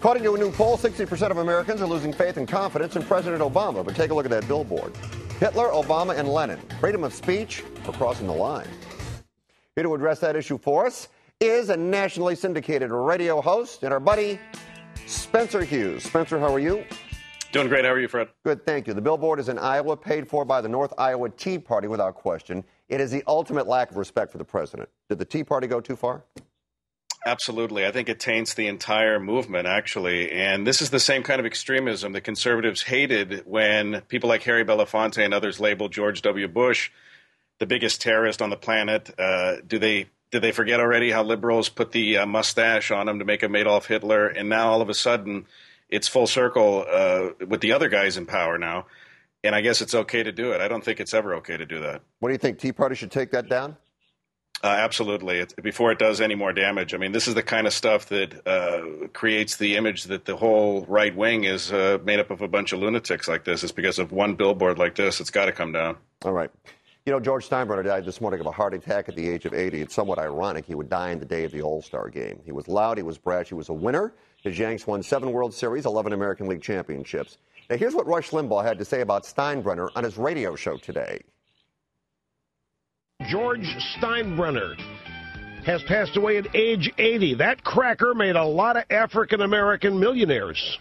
According to a new poll, 60% of Americans are losing faith and confidence in President Obama. But take a look at that billboard. Hitler, Obama, and Lenin. Freedom of speech or crossing the line? Here to address that issue for us is a nationally syndicated radio host and our buddy, Spencer Hughes. Spencer, how are you? Doing great. How are you, Fred? Good, thank you. The billboard is in Iowa, paid for by the North Iowa Tea Party without question. It is the ultimate lack of respect for the president. Did the Tea Party go too far? Absolutely. I think it taints the entire movement, actually. And this is the same kind of extremism that conservatives hated when people like Harry Belafonte and others labeled George W. Bush the biggest terrorist on the planet. Did they forget already how liberals put the mustache on him to make him Adolf Hitler? And now all of a sudden it's full circle with the other guys in power now. And I guess it's okay to do it. I don't think it's ever okay to do that. What do you think? Tea Party should take that down? Absolutely. Before it does any more damage. I mean, this is the kind of stuff that creates the image that the whole right wing is made up of a bunch of lunatics like this. It's because of one billboard like this. It's got to come down. All right. You know, George Steinbrenner died this morning of a heart attack at the age of 80. It's somewhat ironic. He would die on the day of the All-Star game. He was loud. He was brash. He was a winner. His Yanks won 7 World Series, 11 American League championships. Now, here's what Rush Limbaugh had to say about Steinbrenner on his radio show today. George Steinbrenner has passed away at age 80. That cracker made a lot of African-American millionaires.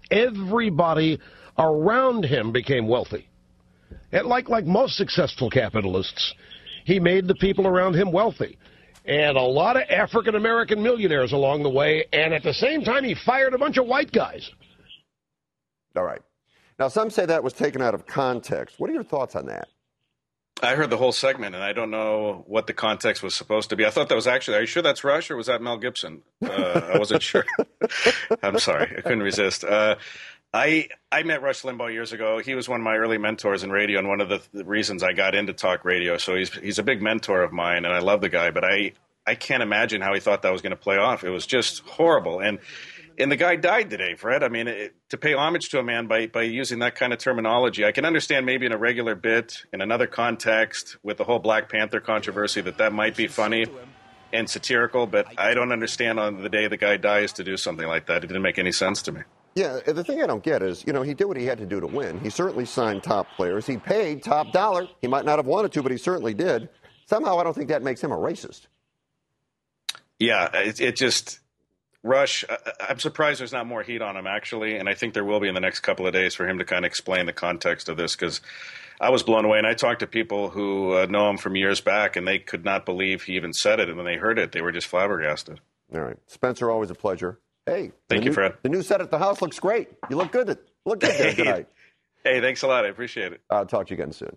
Everybody around him became wealthy. And like most successful capitalists, he made the people around him wealthy. And a lot of African-American millionaires along the way. And at the same time, he fired a bunch of white guys. All right. Now, some say that was taken out of context. What are your thoughts on that? I heard the whole segment, and I don't know what the context was supposed to be. I thought that was actually, are you sure that's Rush, or was that Mel Gibson? I wasn't sure. I'm sorry. I couldn't resist. I met Rush Limbaugh years ago. He was one of my early mentors in radio, and one of the reasons I got into talk radio. So he's a big mentor of mine, and I love the guy. But I can't imagine how he thought that was going to play off. It was just horrible. And the guy died today, Fred. I mean, to pay homage to a man by using that kind of terminology, I can understand maybe in a regular bit, in another context, with the whole Black Panther controversy, that might be funny and satirical. But I don't understand on the day the guy dies to do something like that. It didn't make any sense to me. Yeah, the thing I don't get is, you know, he did what he had to do to win. He certainly signed top players. He paid top dollar. He might not have wanted to, but he certainly did. Somehow I don't think that makes him a racist. Yeah, it just... Rush, I'm surprised there's not more heat on him, actually, and I think there will be in the next couple of days for him to kind of explain the context of this, because I was blown away, and I talked to people who know him from years back, and they could not believe he even said it, and when they heard it, they were just flabbergasted. All right. Spencer, always a pleasure. Hey. Thank you, Fred. The new set at the house looks great. You look good. Look good there tonight. Hey, thanks a lot. I appreciate it. I'll talk to you again soon.